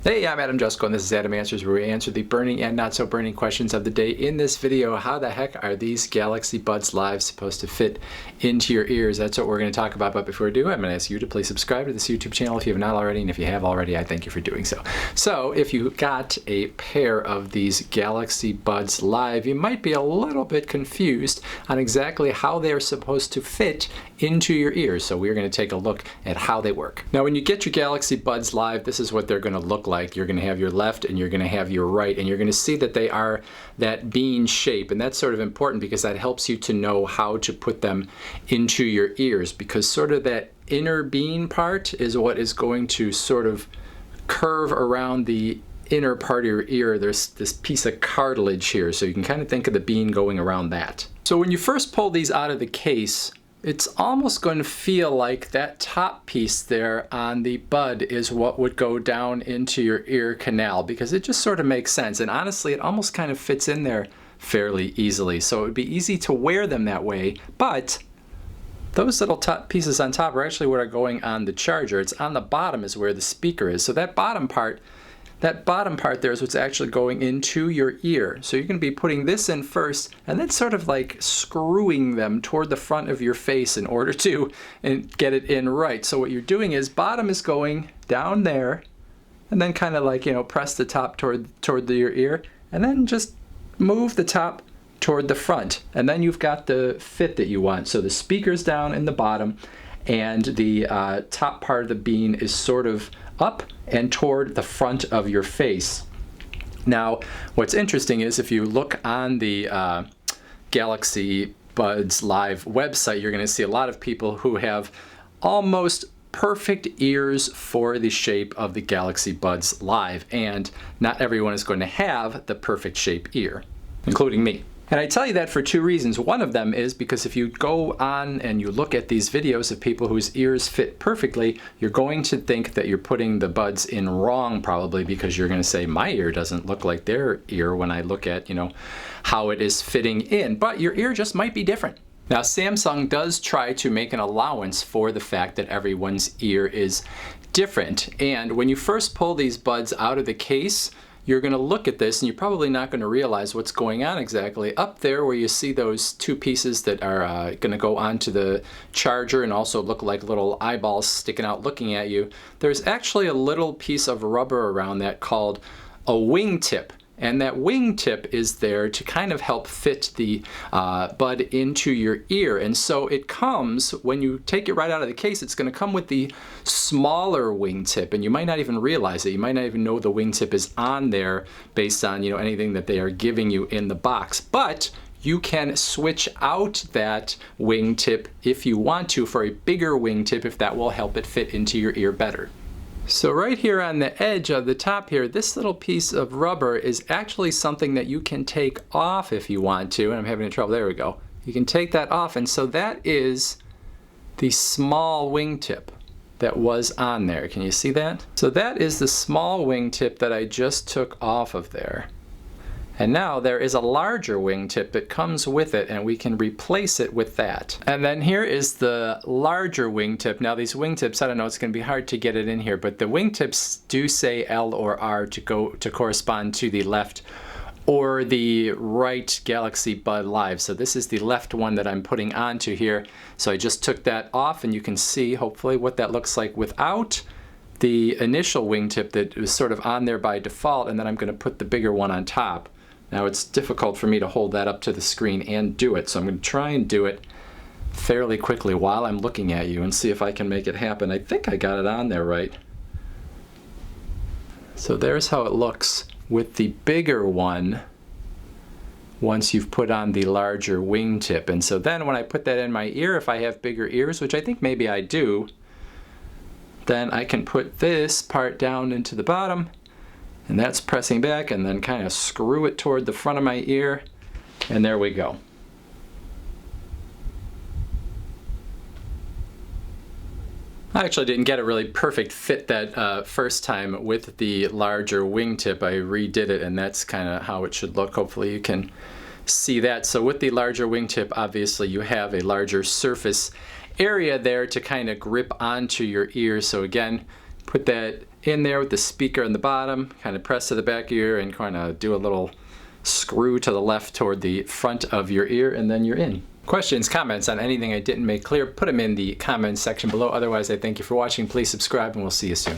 Hey, I'm Adam Jusko, and this is Adam Answers, where we answer the burning and not so burning questions of the day. In this video, how the heck are these Galaxy Buds Live supposed to fit into your ears? That's what we're going to talk about. But before we do, I'm going to ask you to please subscribe to this YouTube channel if you have not already, and if you have already, I thank you for doing so. So if you got a pair of these Galaxy Buds Live, you might be a little bit confused on exactly how they're supposed to fit into your ears. So we're going to take a look at how they work. Now, when you get your Galaxy Buds Live, this is what they're going to look like. You're going to have your left and you're going to have your right, and you're going to see that they are that bean shape, and that's sort of important because that helps you to know how to put them into your ears, because sort of that inner bean part is what is going to sort of curve around the inner part of your ear. There's this piece of cartilage here, so you can kind of think of the bean going around that. So when you first pull these out of the case, it's almost going to feel like that top piece there on the bud is what would go down into your ear canal, because it just sort of makes sense. And honestly, it almost kind of fits in there fairly easily. So it would be easy to wear them that way, but those little top pieces on top are actually what are going on the charger. It's on the bottom is where the speaker is. So that bottom part there is what's actually going into your ear. So you're going to be putting this in first and then sort of like screwing them toward the front of your face in order to get it in right. So what you're doing is bottom is going down there, and then kind of like, press the top toward your ear, and then just move the top toward the front. And then you've got the fit that you want. So the speaker's down in the bottom, and the top part of the bean is sort of up and toward the front of your face. Now, what's interesting is if you look on the Galaxy Buds Live website, you're going to see a lot of people who have almost perfect ears for the shape of the Galaxy Buds Live, and not everyone is going to have the perfect shape ear, including me. And I tell you that for two reasons. One of them is because if you go on and you look at these videos of people whose ears fit perfectly, you're going to think that you're putting the buds in wrong, probably because you're going to say, my ear doesn't look like their ear when I look at, how it is fitting in. But your ear just might be different. Now, Samsung does try to make an allowance for the fact that everyone's ear is different. And when you first pull these buds out of the case, you're going to look at this and you're probably not going to realize what's going on exactly. Up there where you see those two pieces that are going to go onto the charger and also look like little eyeballs sticking out looking at you, there's actually a little piece of rubber around that called a wingtip. And that wingtip is there to kind of help fit the bud into your ear. And so it comes, when you take it right out of the case, it's going to come with the smaller wingtip. And you might not even realize it. You might not even know the wingtip is on there based on anything that they are giving you in the box. But you can switch out that wingtip if you want to for a bigger wingtip, if that will help it fit into your ear better. So right here on the edge of the top here, this little piece of rubber is actually something that you can take off if you want to, and I'm having trouble, there we go. You can take that off, and so that is the small wingtip that was on there. Can you see that? So that is the small wingtip that I just took off of there. And now there is a larger wingtip that comes with it, and we can replace it with that. And then here is the larger wingtip. Now these wingtips, I don't know, it's going to be hard to get it in here, but the wingtips do say L or R to correspond to the left or the right Galaxy Bud Live. So this is the left one that I'm putting onto here. So I just took that off, and you can see hopefully what that looks like without the initial wingtip that was sort of on there by default, and then I'm going to put the bigger one on top. Now it's difficult for me to hold that up to the screen and do it, so I'm going to try and do it fairly quickly while I'm looking at you and see if I can make it happen. I think I got it on there right. So there's how it looks with the bigger one once you've put on the larger wingtip. And so then when I put that in my ear, if I have bigger ears, which I think maybe I do, then I can put this part down into the bottom, and that's pressing back, and then kind of screw it toward the front of my ear, and there we go. I actually didn't get a really perfect fit that first time with the larger wingtip. I redid it, and that's kind of how it should look. Hopefully you can see that. So with the larger wingtip, obviously you have a larger surface area there to kind of grip onto your ear. So again, put that in there with the speaker on the bottom, kind of press to the back of your ear and kind of do a little screw to the left toward the front of your ear, and then you're in. Questions, comments on anything I didn't make clear, put them in the comments section below. Otherwise, I thank you for watching. Please subscribe, and we'll see you soon.